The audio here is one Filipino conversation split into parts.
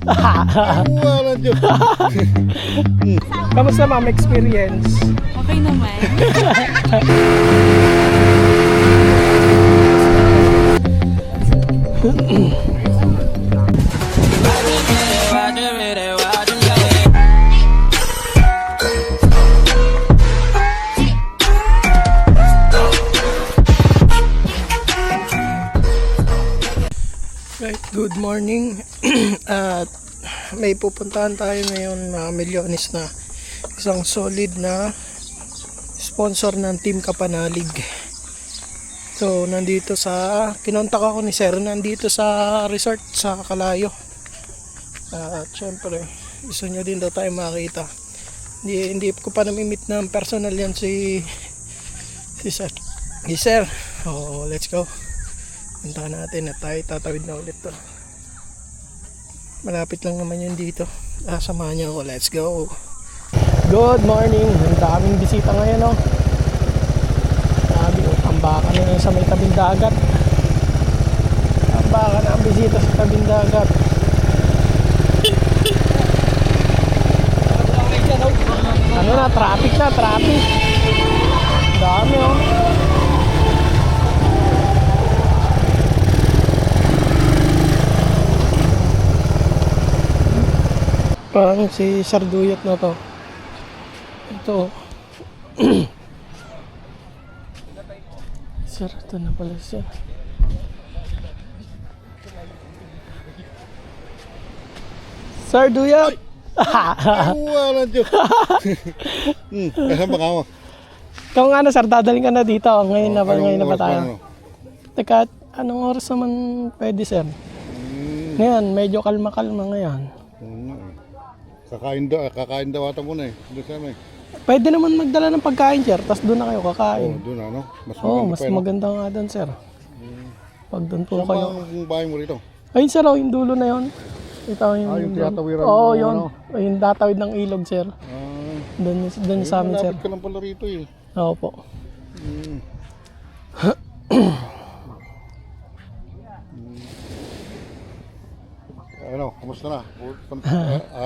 Wala Diyos. Kamusta ma'am experience? Okay naman. Right, good morning. At may pupuntahan tayo ngayon mga milyones na isang solid na sponsor ng Team Kapanalig. So nandito sa kinontak ako ni Sir, nandito sa resort sa Kalayo. At syempre gusto niya din daw tayo makita. Hindi ko pa namimit ng personal yan si Sir. Si Sir. Oh, let's go. Puntahan natin at tayo tatawid na ulit to. Malapit lang naman yun dito. Samahan niyo ako. Let's go. Good morning. Ang daming bisita ngayon, no? Sabi ko, tambakan na yun sa may tabing dagat. Tambakan na ang bisita sa tabing dagat. Ano na, traffic na, traffic. Dami, oh. Parang si Sarduyat na to. Ito. Sir, ito na pala siya. Sarduyat! Wala Diyos. Saan ba ka mo? Kung ano sir, dadaling ka na dito. Ngayon na ba, ngayon na ba oras tayo? ano? Teka, anong oras naman pwede sir? Ngayon, medyo kalma-kalma ngayon. Kakain daw ata muna eh. Doon sa amin. Pwede naman magdala ng pagkain sir, tapos doon na kayo kakain. Doon ano? Mas maganda nga doon sir. Pag doon po Saan kayo. ba ang bahay mo rito? Ayun sir, yung dulo na yun. Ito yung tinatawiran Oo, mo, yun. ano? Yung tatawid ng ilog sir. Doon sa amin sir. Malapit ka lang pala rito eh. Oo po. Ano, kumusta na?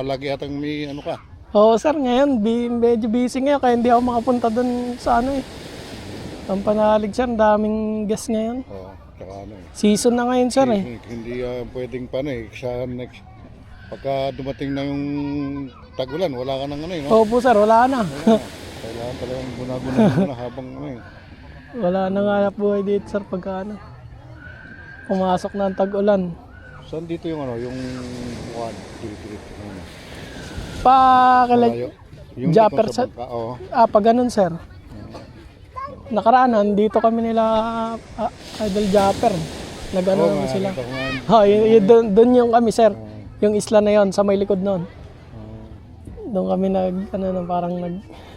Lagi atang may ano ka? Oo sir, ngayon medyo busy ngayon kaya hindi ako makapunta doon sa ano eh. Ang Panalig sir, daming guest ngayon. Oo, tsaka ano eh. Season na ngayon sir eh. Hindi pwedeng pa na eh. Sa next, pagka dumating na yung tag-ulan, wala ka nang ano eh. No? Oo po sir, wala na. Kailangan talagang guna-guna na habang ano eh. Wala na nga buhay dito sir pagka ano. Pumasok na ang tag-ulan. Saan dito yung ano, yung buwan, tirit-tirit, ano? Pakilay. Yung Japper sa sa... bangka, oo. Pag ganun sir. Nakaraanan, dito kami nila Idol Japper. Nag-ano Oo nga, sila. nakita ko nga. Doon yung kami sir. Yung isla na yon sa may likod noon. Doon kami parang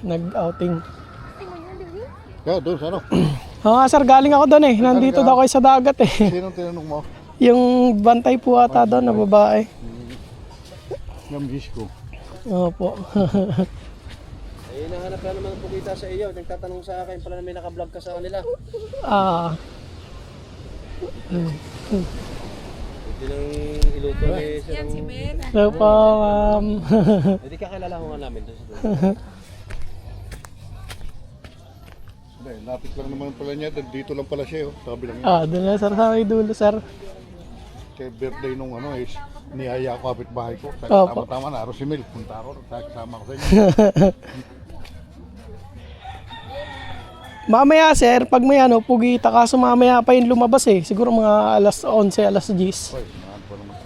nag-outing. Doon sa ano? Oo nga sir, galing ako doon eh. Nandito daw kayo sa dagat eh. Sinong tinanong mo? Yung bantay po ata doon na babae. Yung Gisko. Opo. Eh, nahanap na naman po kita sa iyo. Nagtatanong sa akin pala na may naka-vlog ka sa kanila. Hindi nang iluto eh. Yan si Ben. So po, Hindi ka kilala ko nga namin doon sa doon. Hindi, lapit lang naman pala niya. Dito lang pala siya. Sabi lang niya. doon na sir sa may dulo sir. Kaya birthday nung ano is niyaya ko kapitbahay ko. Opo. Tama-tama na. Rosimil, punta ako. Kasama ko sa inyo. Mamaya sir, pag may pugita kaso mamaya pa yung lumabas eh. Siguro mga alas 11, alas 10. Hoy, nahan pa naman.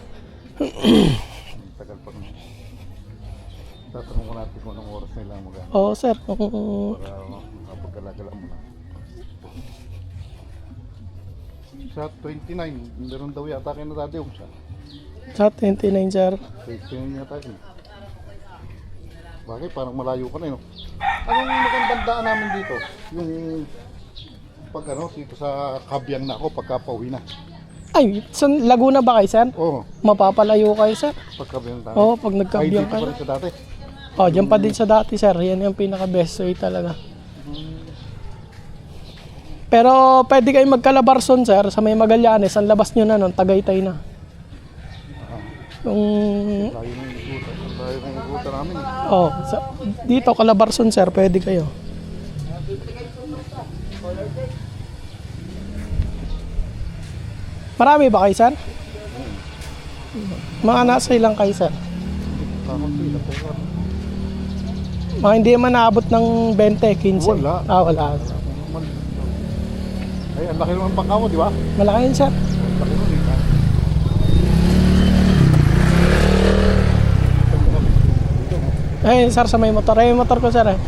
Tagal pa naman. Tatanong ko natin kung anong oras nila mag Oo sir. para makapagkalagala mo na. Sa 29, meron daw yata kayo na dati yung Sa 29 sir. 29 yata yun. Bakit? Parang malayo ka na yun. Anong magandang daan namin dito? Yung pag dito sa Kabyang na ako pagka pauwi na. Ay, sa Laguna ba kayo sir? Oo, Mapapalayo kayo sir? pag Kabyang tayo. Oo, pag Ay, nagkabiyang dito pa kayo. rin sa dati. Diyan pa din sa dati sir. Yan yung pinaka best way talaga. Pero pwede kayo magkalabarson sir sa may Magallanes. Ang labas nyo na nun, Tagaytay na. Kung Layo ng igutan. Layo ng igutan namin. oh, dito Calabarzon sir, pwede kayo. Marami ba kayo sir? Mga nasa ilang kayo sir? Kakunti lang po. Mga hindi man naabot ng 20, 15. Wala. Ah, wala. Ay, ang laki naman bangka mo, di ba? Malaki yun sir. Ang laki nun, eh. Ay, sir, sa may motor. Ay, yung motor ko sir eh.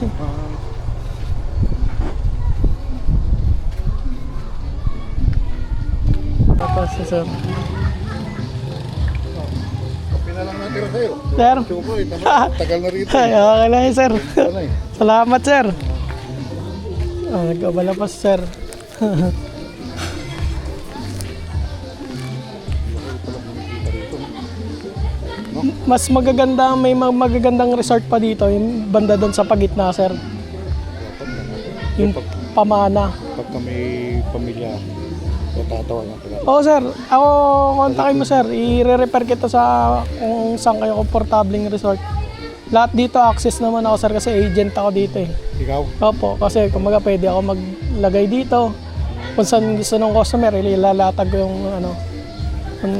Tapos sir. Kape na lang natira sa'yo. Sir. Choco, eh. Tagal na rito. Ay, okay lang yun, sir. Ano eh. Salamat, sir. Ah, nagkabala pa, sir. Mas magaganda, may magagandang resort pa dito, yung banda doon sa pagitna, sir. Yung Pamana. Pagka may pamilya, natatawa nga pala. Oo, sir. Ako, kontakin mo, sir. I-refer kita sa kung saan kayo komportabling resort. Lahat dito, access naman ako, sir, kasi agent ako dito eh. Ikaw? Opo, kasi kumaga pwede ako maglagay dito. Kung saan gusto ng customer, ilalatag ko yung kung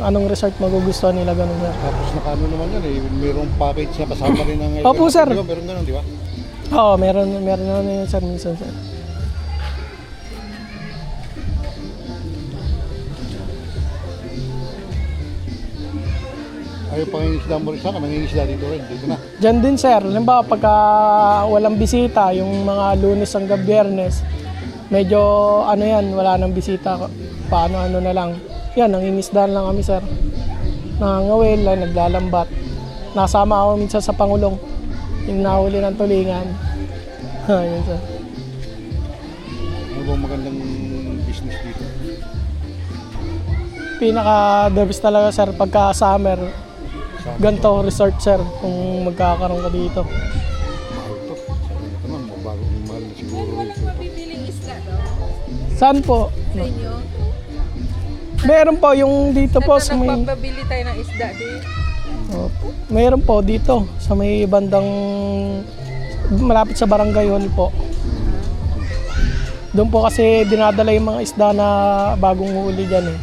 anong resort magugustuhan nila, ganun sir. Tapos nakaano naman yan eh, mayroong package na kasama rin ng... Opo, sir. Di ba? Meron ganun, di ba? Oo, meron naman yun sir, minsan sir. Ayaw pangingisda mo rin sana, mangingisda dito rin, dito na. Diyan din sir, halimbawa pagka walang bisita, yung mga Lunes hanggang Biyernes, medyo wala nang bisita, paano na lang. Yan, nangingisdaan lang kami sir. Nangangawil lang, naglalambat. Nasama ako minsan sa Pangulong, yung nahuli ng tulingan. Yun sir. Ano bang magandang business dito? Pinaka-the best talaga sir, pagka summer, ganito resort sir, kung magkakaroon ka dito. Mahal to. Sabi ito naman, bagong mahal na siguro rito. Bibiling isda daw Saan po? sa inyo? Meron po yung dito po sa may... Nagpapabili tayo ng isda din. Opo. Meron po dito sa may bandang malapit sa Barangay Hall po. Doon po kasi dinadala yung mga isda na bagong huli dyan eh.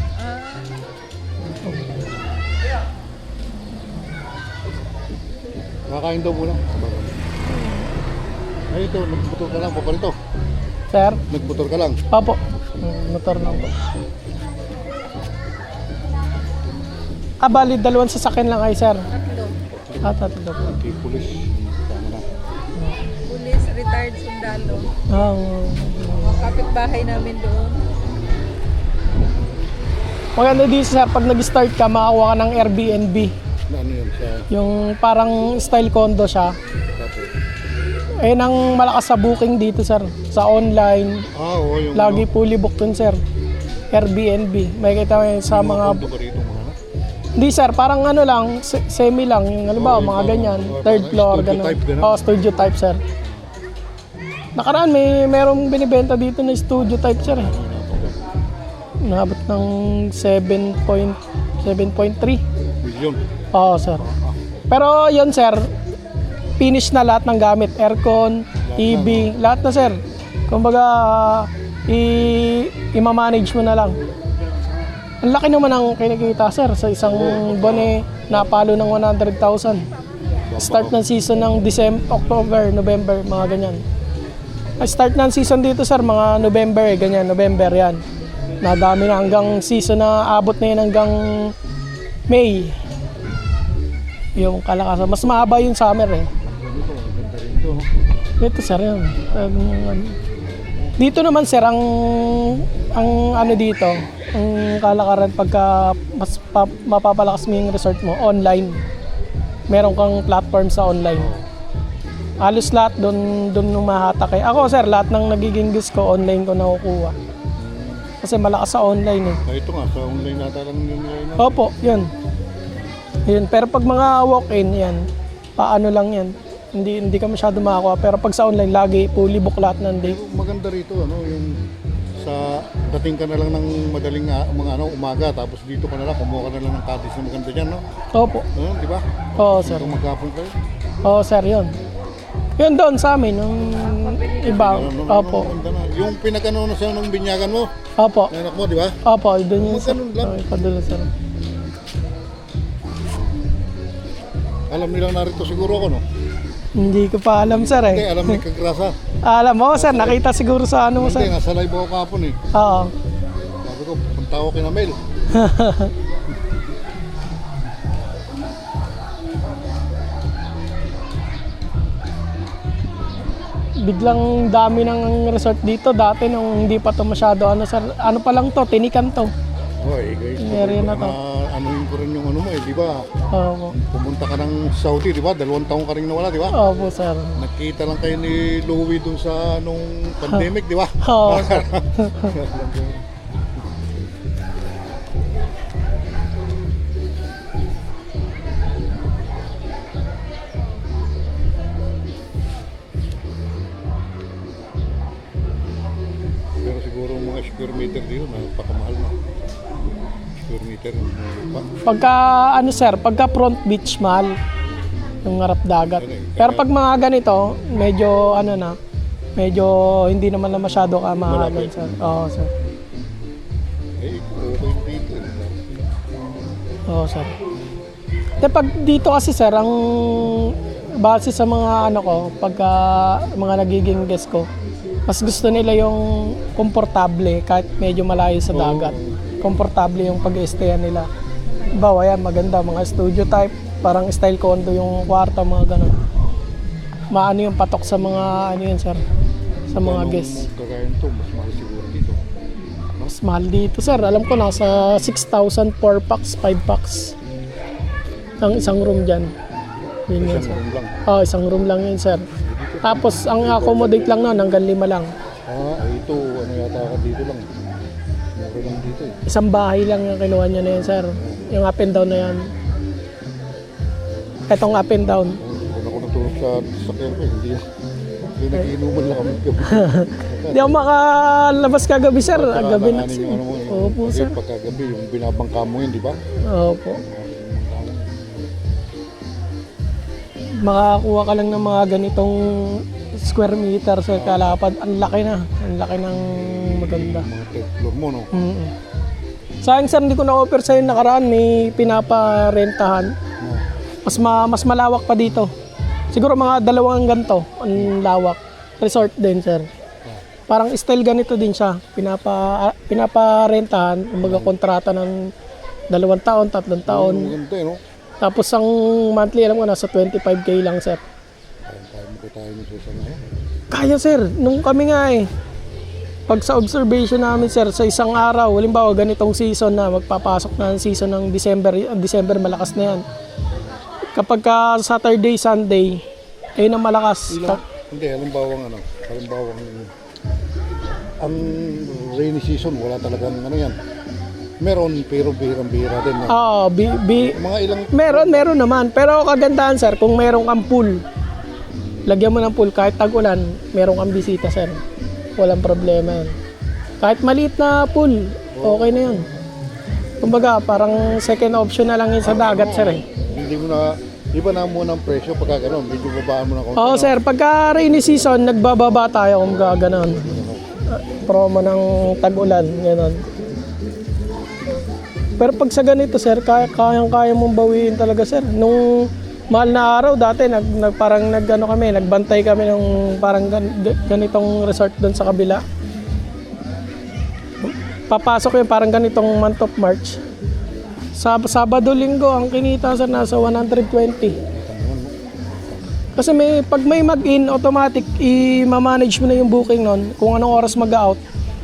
Nakakain daw muna. Ay ito, nagmotor ka lang, paparito. Sir? Nagmotor ka lang. Opo. Motor lang po. Bali, dalawang sasakyan lang ay sir. Tatlo. Tatlo po. Kay pulis. Tama na. Police, retired sundalo. Ang Kapitbahay namin doon. maganda dito sir, pag nag-start ka, makakuha ka ng Airbnb. Na ano yun sa Yung parang style condo siya. tapos. Eh, nang malakas sa booking dito sir. Sa online. Oo, yung... Lagi fully booked dun sir. Airbnb. May kita mo yun sa mga... Kondo ka rito, mga ano? Hindi sir, parang lang, semi lang. Yung halimbawa, mga ganyan. Third floor, studio ganun. type, ganun. Oo, studio type sir. Nakaraan, merong binibenta dito na studio type sir eh. Nabot ng 7.3. Million. Oo sir. Pero yun sir, finish na lahat ng gamit. Aircon, TV, lahat na sir. Kumbaga, i-manage mo na lang. Ang laki naman ang kinikita sir. Sa isang buwan eh, napalo ng 100,000. Start ng season ng October, November, mga ganyan. Start ng season dito sir, mga November eh, ganyan, November yan. Nadami na hanggang season na abot na yun hanggang May. Yung kalakasan. Mas mahaba yung summer eh. Ganito, ganda rin ito, no? Dito sir yun. Dito naman sir, ang ano dito, ang kalakaran pagka mas mapapalakas mo yung resort mo, online. Meron kang platform sa online. Halos lahat doon mahatak eh. Ako sir, lahat ng nagiging guest ko, online ko nakukuha. Kasi malakas sa online eh. Ito nga, sa online nata lang yun ngayon. Opo, yun. Yun. Pero pag mga walk-in, yan, paano lang yan. Hindi ka masyado makakuha. Pero pag sa online, lagi fully book lahat ng day. Maganda rito, ano, yung sa dating ka na lang ng madaling mga umaga, tapos dito ka na lang, kumuha ka na lang ng kadis na maganda dyan, no? Opo. Di ba? Oo, sir. Kung maghapon kayo. Oo, sir, yun. Yun doon sa amin, nung iba. Opo. Maganda na. Yung pinagano na siya ng binyagan mo, Opo. ng anak mo, di ba? Opo, doon yun, sir. Ganun lang. Okay, padula, sir. Alam nilang narito siguro ako, no? Hindi ko pa alam, sir, Hindi, eh. alam ni Kagrasa. Alam mo, sir, nakita siguro sa ano mo, Hindi, sir. nasa live ako kahapon eh. Oo. Sabi ko, punta ako kina Mel. Biglang dami ng resort dito. Dati nung hindi pa to masyado, ano, sir, ano pa lang to, tinikan to. Hoy, guys. Yung area na to. Anuhin ko rin yung ano mo eh, di ba? Opo. Pumunta ka ng Saudi, di ba? 2 taong ka rin nawala, di ba? Opo, sir. Nakita lang kayo ni Louie dun sa nung pandemic, di ba? Oo, sir. Pero siguro mga square meter dito, napakamahal na. Square meter yung lupa. Pagka, ano, sir, pagka front beach, mahal. Yung harap dagat. Pero pag mga ganito, medyo, ano na, medyo hindi naman na masyado kamahalan, Malapit. sir. Oo, sir. Eh, okay dito. Oo, sir. Pag dito kasi, sir, ang base sa mga ano ko, pagka mga nagiging guest ko, mas gusto nila yung komportable kahit medyo malayo sa dagat. Komportable yung pag-i-stayan nila. Bawa yan, maganda, mga studio type, parang style condo yung kwarto, mga ganun. Maano yung patok sa mga, ano yun, sir, sa mga guests. Kagaya nito, mas mahal siguro dito. Mas mahal dito, sir. Alam ko, nasa 6,000 4 packs, 5 packs. Ang isang room dyan. Yun yun, Isang sir. room lang. Oo, isang room lang yun, sir. Tapos, ang accommodate lang nun, hanggang 5 lang. Ito, ano yata ka dito lang. Mura lang dito eh. Isang bahay lang yung kinuha niya na yun, sir. Yung up and down na yan. Etong up and down. Kung ako natulog sa sakyan ko, hindi nagiinuman lang kami gabi. Hindi ako makalabas kagabi, sir. Gabi na. Yung ano mo, Opo, kasi sir. pagkagabi, yung binabangka mo yun, di ba? Opo. Makakuha ka lang ng mga ganitong square meter sa kalapad. Ang laki na. Ang laki ng maganda. Mga third floor mo, no? Sa akin, sir, hindi ko na-offer sa'yo nakaraan. May pinaparentahan. Mas malawak pa dito. Siguro mga 2 ganito. Ang lawak. Resort din, sir. Parang style ganito din siya. Pinaparentahan. Kumbaga kontrata ng 2 taon, 3 taon. Maganda eh, no? Tapos ang monthly, alam ko, nasa 25K lang, sir. Tayo mo sa ano? Kaya, sir. Nung kami nga eh. Pag sa observation namin, sir, sa isang araw, halimbawa ganitong season na, magpapasok na ang season ng December, malakas na yan. Kapag ka Saturday, Sunday, ayun ang malakas. Hindi, halimbawa ang rainy season, wala talagang ano yan. Meron, pero bihirang-bihira din. Oo, Mga ilang, meron naman. Pero kagandahan, sir, kung meron kang pool, lagyan mo ng pool, kahit tag-ulan, meron kang bisita, sir. Walang problema yan. Kahit maliit na pool, okay na yun. Kumbaga, parang second option na lang yun sa dagat, sir. Eh. hindi mo na, iba na muna ang presyo pagka gano'n, medyo babaan mo na konti. Oo, sir. Pagka rainy season, nagbababa tayo kung gano'n. Promo ng tag-ulan, gano'n. Pero pag sa ganito, sir, kayang-kaya mong bawiin talaga, sir. Nung mahal na araw, dati, nagbantay kami ng parang ganitong resort doon sa kabila. Papasok yun, parang ganitong month of March. Sabado, Linggo, ang kinita, sir, nasa 120. Kasi pag may mag-in, automatic, i-manage mo na yung booking nun. Kung anong oras mag-out,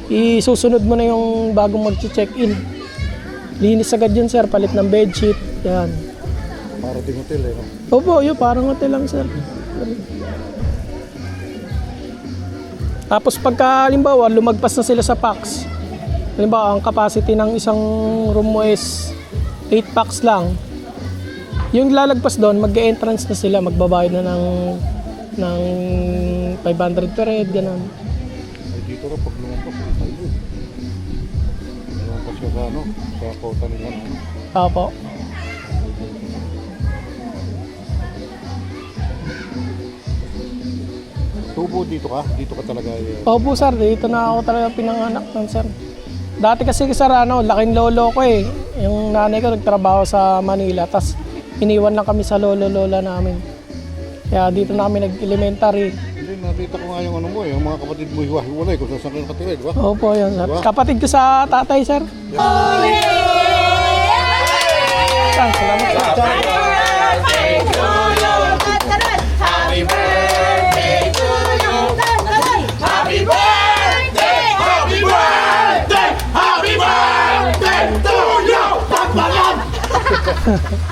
isusunod mo na yung bagong mag-check-in. Linis agad yun, sir. Palit ng bedsheet. Yan. Para ding hotel eh. No? Opo, yun. Parang hotel lang, sir. Tapos pagka, halimbawa, lumagpas na sila sa packs. Halimbawa, ang capacity ng isang room mo is 8 packs lang. Yung lalagpas doon, mag-entrance na sila. Magbabayad na ng 500 per head, gano'n. Ay, dito rin pag lumampas, tayo. siya sa ano, sa kota nila. Ano. Opo. Tubo dito ka? Dito ka talaga. Opo sir, dito na ako talaga pinanganak nun sir. Dati kasi sir, laking lolo ko eh. Yung nanay ko nagtrabaho sa Manila, tas iniwan lang kami sa lolo-lola namin. Kaya dito na kami nag-elementary. Hindi, nakita ko nga yung ano mo yung mga kapatid mo hiwa-hiwalay kung saan kayo nakatira, di ba? Opo, yun sir. Diba? Kapatid ko sa tatay sir. Ah, salamat sir.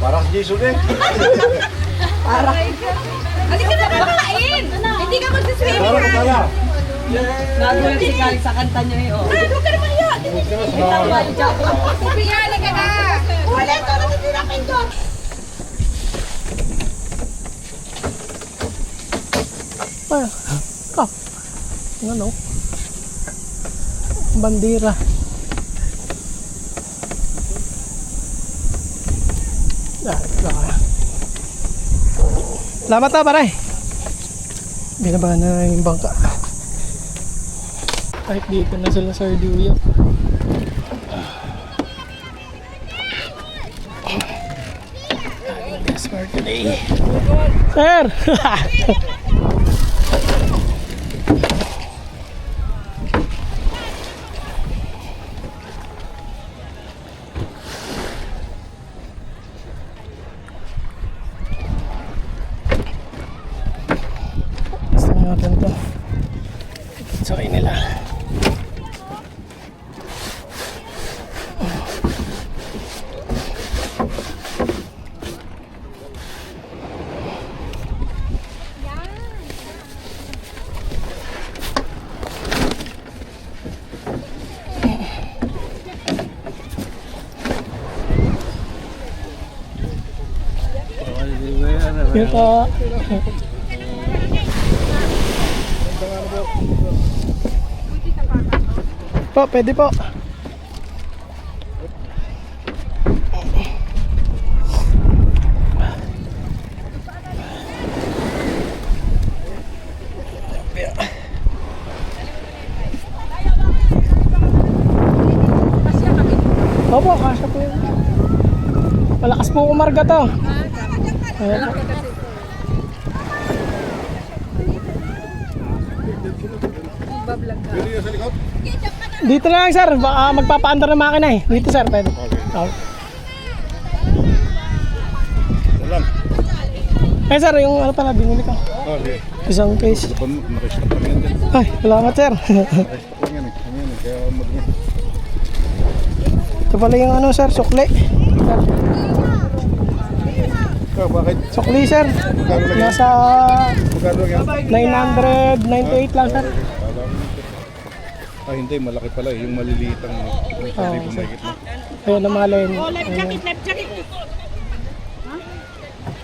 Parang Jesus eh. Halika na kumakain! Hindi ka magsiswimming! Parang kala. Nagawin si Kali sa kanta niya eh. Oh. Huwag ka naman yan! Pupi, halika na! Ulit! Ano na tinakin doon? Ah, ano? Bandera. Salamat na pare. Binaba na yung bangka. Kahit dito na sila sa Ardillo. That's for today. Sir! Gusto natin to. Sakay nila. Yun po. Po, pwede po. Opo, kasya po yun. Malakas po umarga to. Ayan po. Pwede yan sa likod? Dito na lang sir, baka magpapaandar ng makina eh. Dito sir, pwede. Oh. Salam. Eh sir, yung ano pala, binili ko. Okay. Isang case. Nakastock pa rin yan din. Ay, salamat sir. Nakastock pa yan eh. Ano yan eh, kaya madumi. Ito pala yung ano sir, sukli. Ikaw, bakit? Sukli sir. Nasa Magkano yan? 998 lang sir. Ah, hindi, malaki pala eh. Yung maliliit ang hindi Oo, ko mahigit na. Ayun, namalay. Life jacket. Ha?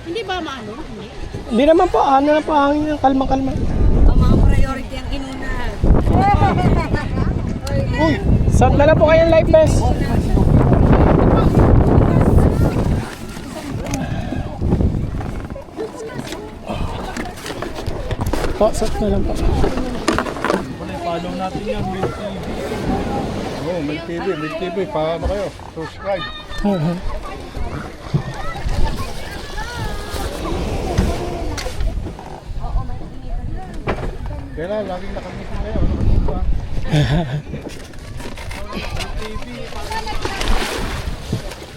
Hindi ba maano? Hindi. Hindi naman po, ano na po, hangin ng kalma-kalma. Ang mga priority ang inuna. Uy! Sat na lang po kayong life vest. Po, sat na lang po. Oo, Milk TV. Paano kayo? Subscribe. Kaya laging nakamitin kayo. Ano ba?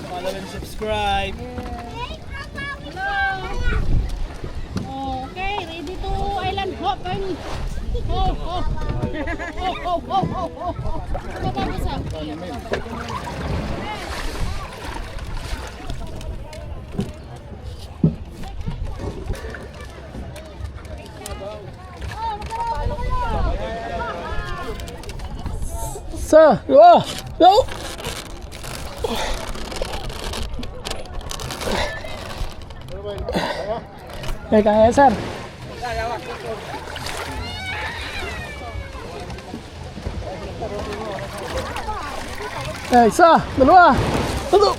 Follow and subscribe. Okay, ready to island hopping. Oh. Bababasa. Sir, go! Kaya sir. Isa, dalawa, tatlo.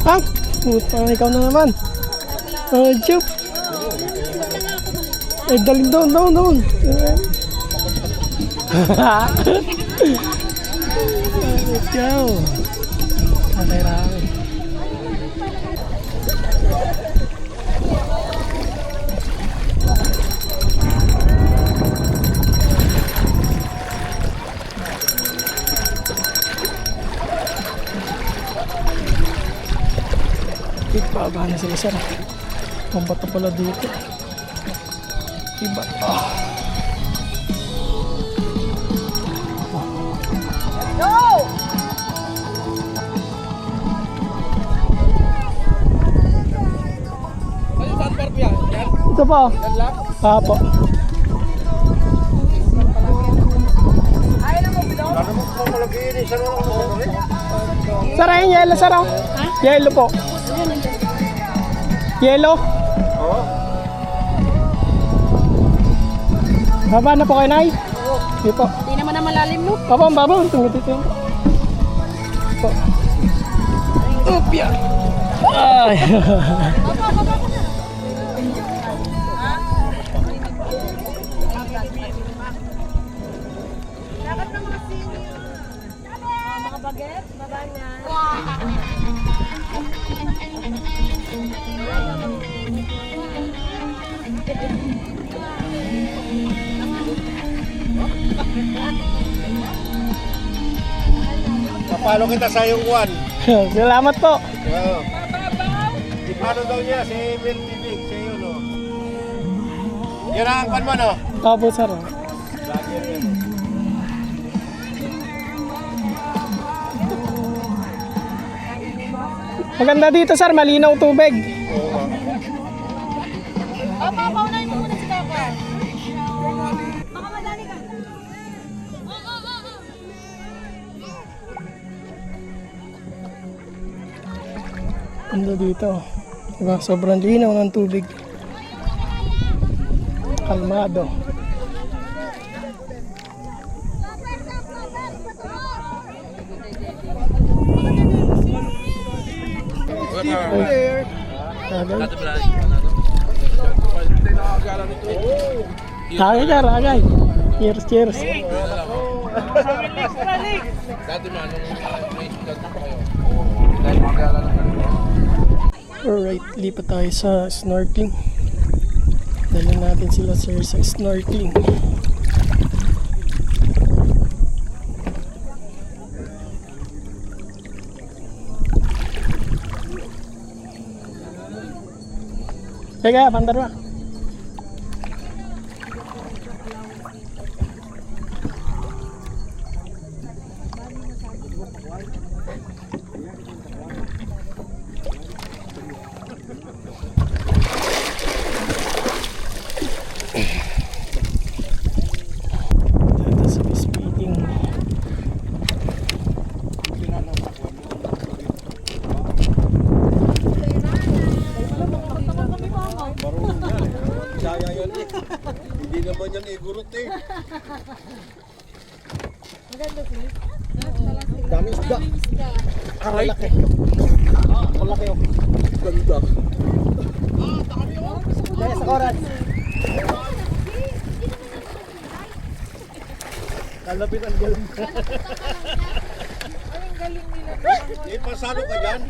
Ah, putang ikaw na naman. Joke. Eh, daling doon. Let's go. Rami. Baba na sila sir. Pambata pala dito. Iba. Ito po. Po. Sir, ayun yellow sir. Yellow po. Yellow? Oo. Baba na po kayo, Nay? Oo. Hindi po. Hindi naman na malalim, no? Baba, baba. Tungit ito yun po. Upya. Ay. Dapat ng mga senior. Mga bagets, baba niya. Papalo kita sa yung one. Salamat po. Oo. Ipano daw niya si Mel Bibig sa iyo, no? Yan ang pan mo, no? Opo, sir. Maganda dito, sir. Malinaw tubig. Paunahin mo muna si Kaka. Baka madali ka. Ganda dito. Diba? Sobrang linaw ng tubig. Kalmado. Ragay. Cheers. Alright, lipat tayo sa snorkeling. Dala natin sila sir sa snorkeling. Kaya, pandar ba? Hindi naman yan igurot eh. Dami isda. Aray. Laki. Laki oh. Ganda. Kaya sa koran. Kalapit ang galing. Eh, pasalo ka dyan.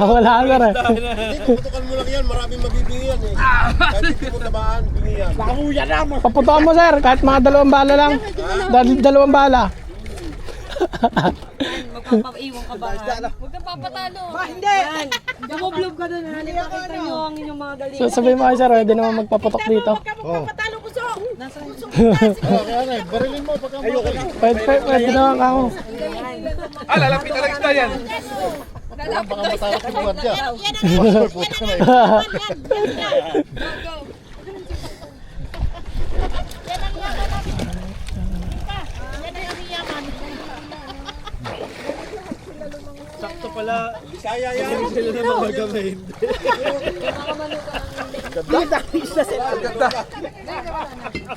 Wala ka rin. Hindi, puputukan mo lang yan. Maraming mabibingi yan eh. Kahit hindi mo tamaan, bingi yan. Paputokan mo sir, kahit mga 2 bala lang. 2 bala. Magpapaiwan ka ba? Huwag kang papatalo. Hindi! Dumoblob ka doon. Nakita niyo ang inyong mga galing. So sabihin mo kayo sir, pwede naman magpaputok dito. Magpapatalo ko so. Kaya na, barilin mo pagka Pwede naman ako. Lalapit talaga isda yan. baka matawag si Guardia. Passport po na yun. Sakto pala. Bisaya yan. Sila na magagamay. Ganda.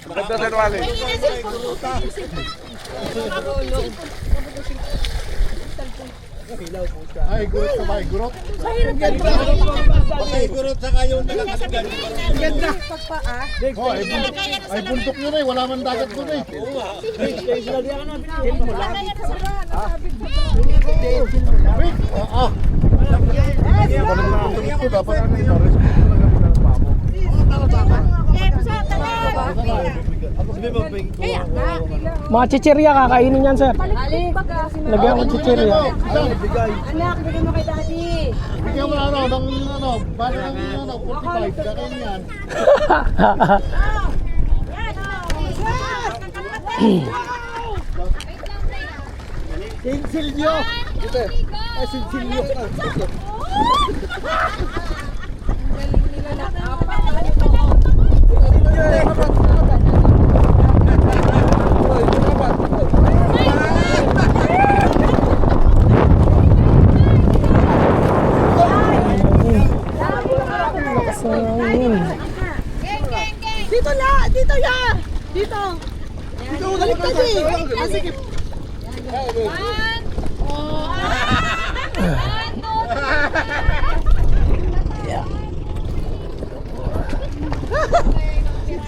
Maganda Sir Wally. Ay, gurot ka ba? Ay, gurot? Basta igurot saka yung nagkakasigan. Oh, ay bundok yun eh. Wala man dagat doon eh. Wait, balik na ang bundok ko. Dapat ano yung Mga chichirya kakainin yan sir. Lagyan ko chichirya. Anak, bigyan mo kay daddy. bigyan mo na balik ng 45. Kakain yan. Sinsilyo. Ito. Sinsilyo. Dito na! Dito ya! Dito! Dito! Galit ka di! Ah, sige.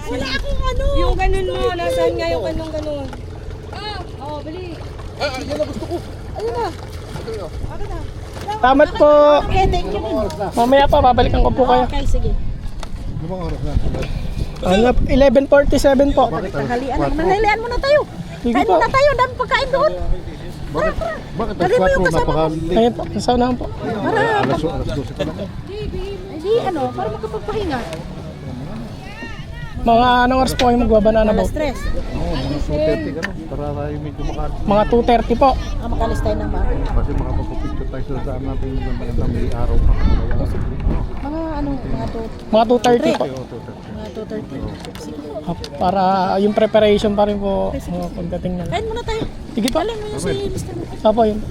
Wala akong ano! Yung ganun mo, nasaan nga yung anong ganun? Oh, bali. Tamat po. Okay, thank you. Mamaya pa, babalikan ko po kayo. Okay, sige. Lumang oras na. Ano, 11:47 po. Tanghalian. Manghalian muna tayo. Sige Kain po. muna tayo. Dami pagkain doon. Bakit Lagay mo yung kasama mo. Ayun po, nasaunahan po. Alas 12 pa lang. Hindi, ano, para makapagpahinga. Mga anong oras po kayo magbabanana boat? Stress. Oo, mga 2:30 ka no. Para tayo medyo Mga 2:30 po. Makalis tayo ng mga. kasi makapagpapicture tayo sa daan natin yung magandang may araw pa. Mga ano, Mga 2:30 po. mga 2:30. Sige. Para yung preparation pa rin po pagdating na. Kain muna tayo. Sige po. Alam mo yung si Mr. Apo yun.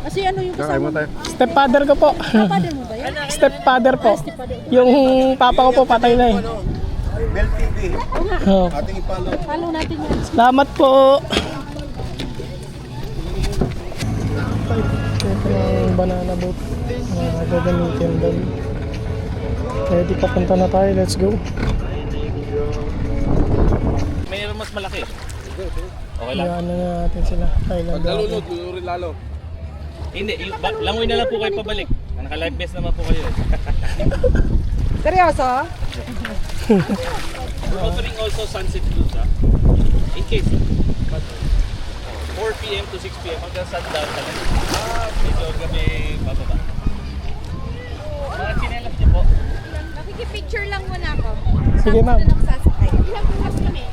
Kasi ano yung Kakain kasama mo mo? tayo. Stepfather ko po. Father mo ba yan? Stepfather po. Yung papa ko po patay na eh. Bell TV. Oh. Ating ipalo. Follow natin yan. Salamat po. Ito yung banana boat na gagamitin doon. Ready, papunta na tayo. Let's go. Mayroon mas malaki. Okay lang. Iyan na natin sila. Thailand. Lulunod, lulurin lalo. Hindi, langoy na lang po kayo pabalik. Naka-live best naman po kayo. Seryoso? We're offering also sunset cruise in case. 4 p.m. to 6 p.m. hanggang sundown talaga. Medyo gabi bababa. Mga chinelas niyo po. Nakikipicture lang muna ako. Sige ma'am. Sasakay. Ilang oras kami?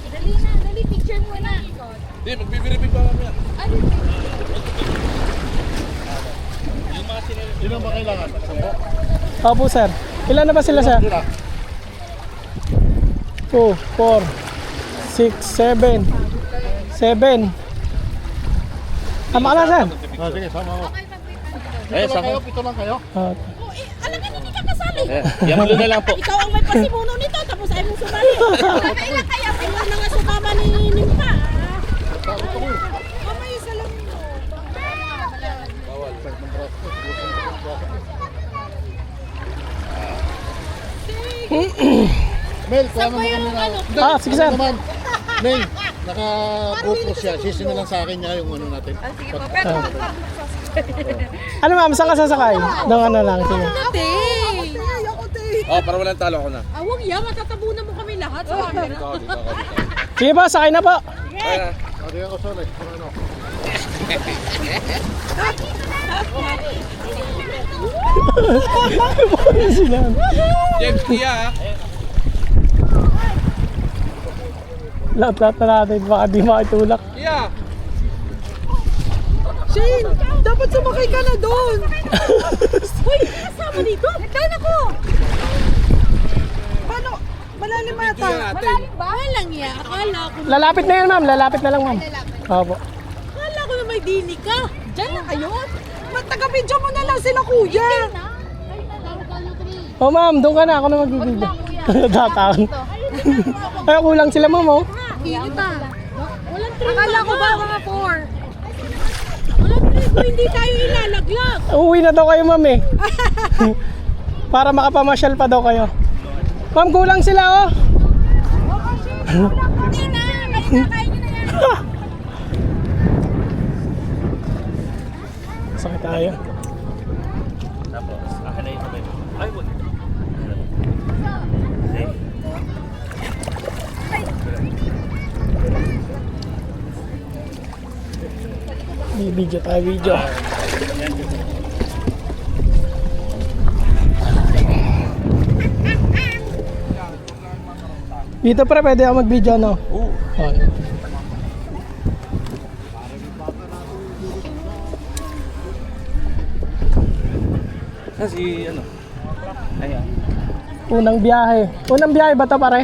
Dali na, dali. Picture muna. Hindi, magbibiribig pa kami yan. Ano? Yung mga chinelas Sino ba kailangan? Sampo? Opo sir. Ilan na ba sila sir? 2, 4, 6, 7. 7. Tama ka na sir. Sige, sama ko. Eh, Pito lang kayo, pito lang kayo. Ah, Alam ka, hindi ka kasali. Yan blue na lang po. Ikaw ang may pasimuno nito. Kailan kaya pala na nga sumama ni Nimpa? Takot ako eh. Mamay isa lang mo. Sakit ng braso ko. Bukas ng braso ko. Mel, kuha mo kami na. Hindi, Ah, sige, sir. ano naman. Mel, naka-GoPro siya. Sisi na lang sa akin niya yung ano natin. Sige po, pero Ano ma'am, saan ka sasakay? Doon ka na lang. Sige. ate. Ayoko, te. Oh, para walang talo ako na. Awag yan, matatabunan mo kami lahat sa camera. Dito ako, dito ako. Sige po, sakay na po. Ay, na. Hindi ako solid. Ano? James, Kia ha? Lahat na natin, baka di makitulak. Kia! Shane, dapat sumakay ka na doon. Uy, kasama dito. Nagdaan ako. Paano? Malalim ata. Malalim ba? Walang iya. Akala ko, Lalapit na yan ma'am, lalapit na lang ma'am. Opo. akala ko na may dini ka. Diyan na kayo. Taga-video mo na lang sila, kuya. Oh ma'am, doon ka na, ako na magbibigay. Tataan. Ay, kulang sila ma'am oh. Init ah. Walang trip. Akala ko ba mga 4? Walang trip. Hindi tayo ilalaglag. Uuwi na daw kayo ma'am eh. Para makapamasyal pa daw kayo. Ma'am, kulang sila oh. Hindi na. Kayo na, kain nyo na yan. Sakit tayo. Tapos, akin na yung sabay mo. Ay, wag. Video tayo, video. Dito pre, pwede ako mag-video no? Oo. Kasi, ano? Ayan. Unang biyahe. Unang biyahe ba ito pare?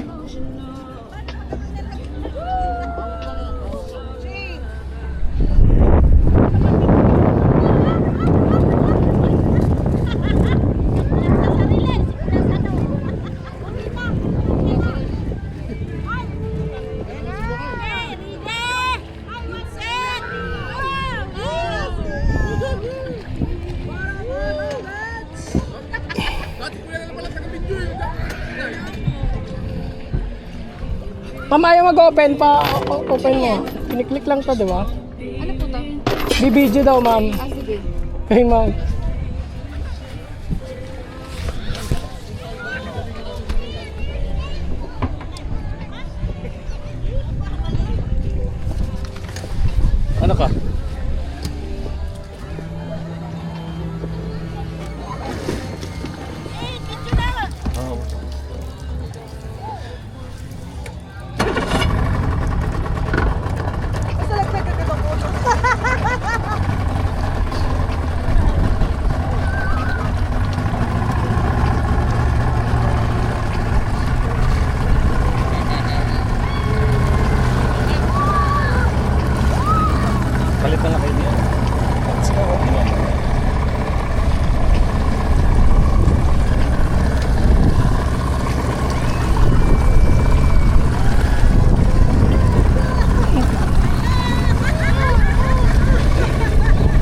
Ma'am, ayaw mag-open pa. Open mo. Piniklik lang to, di ba? Ano po to? Bibidyo daw, ma'am. Ah, sige. Okay, ma'am. Ano ka? Palit na lang kayo niya.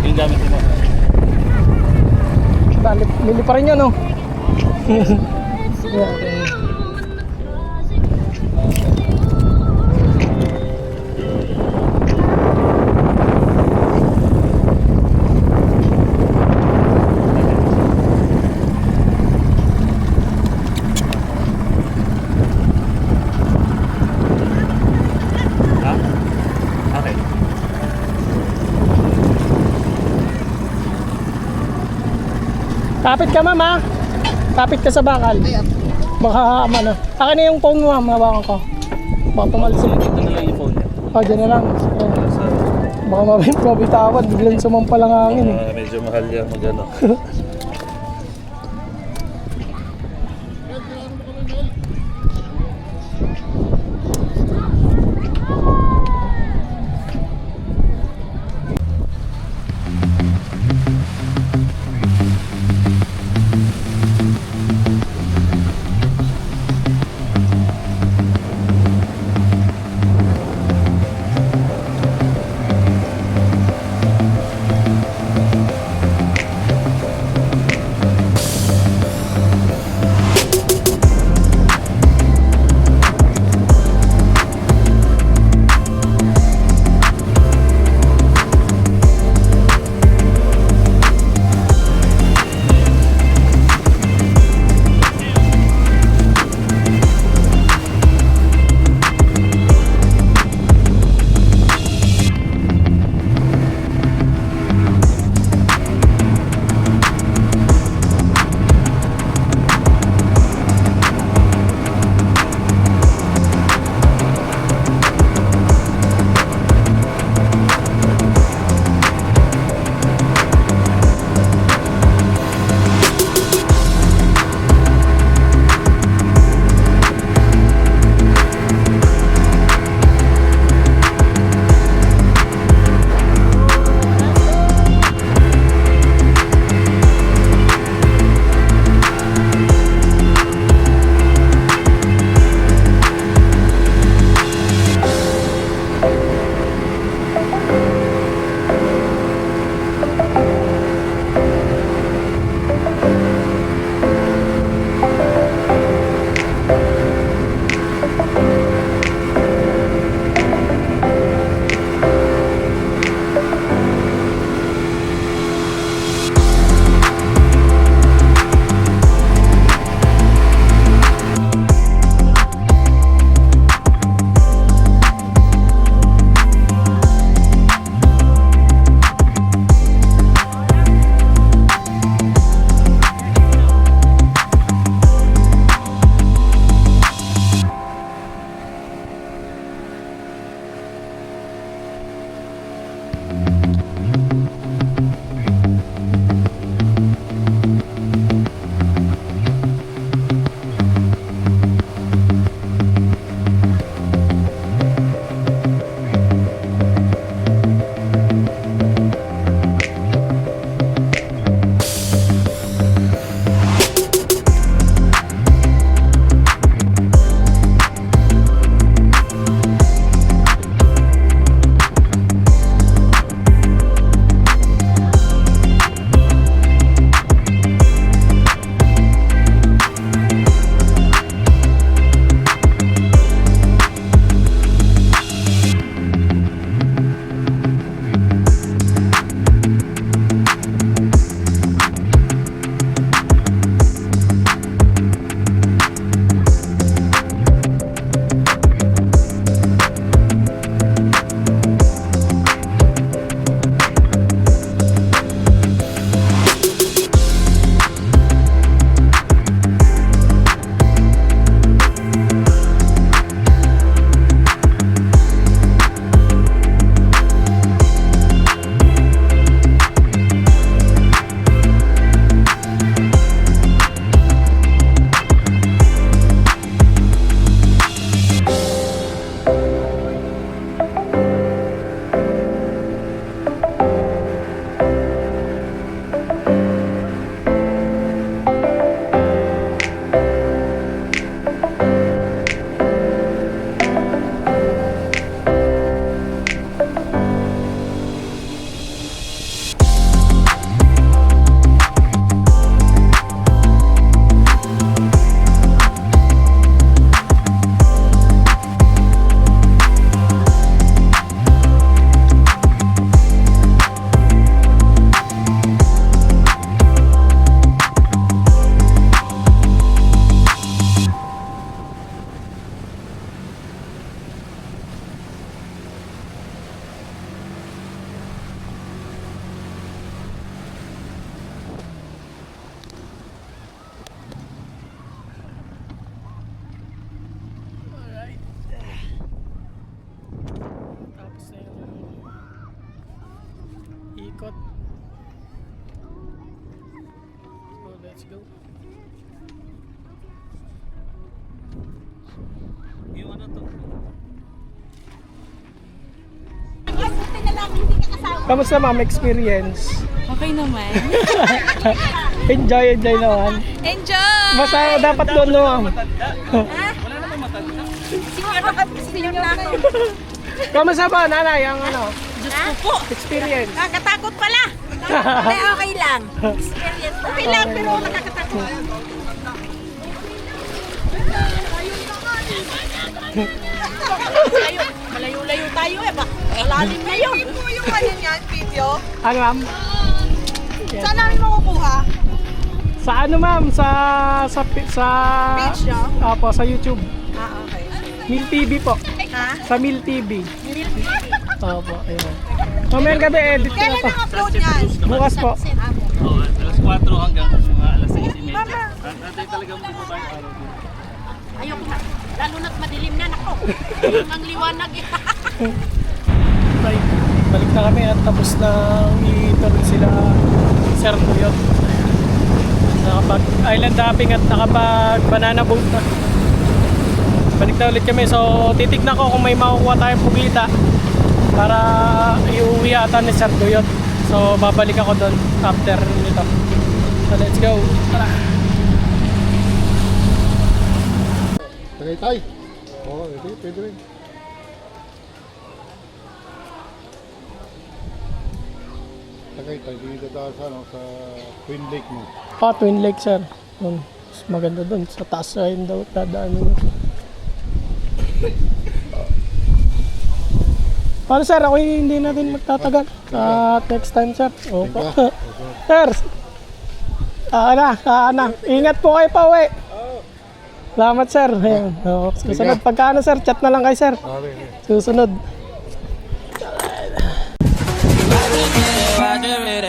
Yung gamit mo. Lili pa rin yun, no? Yeah, okay. Ha? Okay. Kapit ka, ma'am, ha? Kapit ka sa bakal. Baka, ano. Akin na yung phone mo, ma'am. Hawakan ko. Baka tumalsik. Dito na lang yung phone niya. O, dyan na lang. Baka mabitawan. Biglang sumampa lang hangin, eh. Medyo mahal yan mag-ano. Kamusta ma'am experience? Okay naman. Enjoy naman. Enjoy! Basta dapat doon no ma'am. Senior na ako. Kamusta ba nanay ang ano? Diyos ko po. Experience. Kakatakot pala. Hindi, okay lang. Experience. Okay lang, pero nakakatakot. Malayo-layo tayo eh. Malalim na yun. Hindi po yung ano yan, video. Ano ma'am? Saan namin makukuha? Sa ano ma'am? Sa Page nyo? Opo, sa YouTube. Ah, okay. Mil TV po. Ha? Sa Mil TV. Opo, ayun. Mamayang gabi edit ko na Kailan to. ang-upload yan? Bukas po. Oo, alas 4 hanggang mga alas 6:30. Antay talagang bumaba yung araw dito. Ayoko na. Lalo na't madilim na, nako. Ang liwanag eh. Tay, balik na kami at tapos na ituloy sila Sir Tuyot. Nakapag island hopping at nakapag banana boat na. Balik na ulit kami. So titignan ko kung may makukuha tayong pugita para iuwi ata ni Sir Tuyot. So babalik ako doon after nito. So let's go. Tara. Tagaytay. Oo, pwede rin. Tagaytay, dito tayo sa, ano, sa Twin Lake mo. Twin Lake sir. Yun. Mas maganda doon. Sa taas rin daw dadaanin mo. Paano sir? Ako hindi natin magtatagal. Next time sir. Opo. Sir. Ingat po kayo pa uwi. Salamat sir. Ayun. Susunod. Pagkaano sir, chat na lang kayo sir. Susunod. Roger it,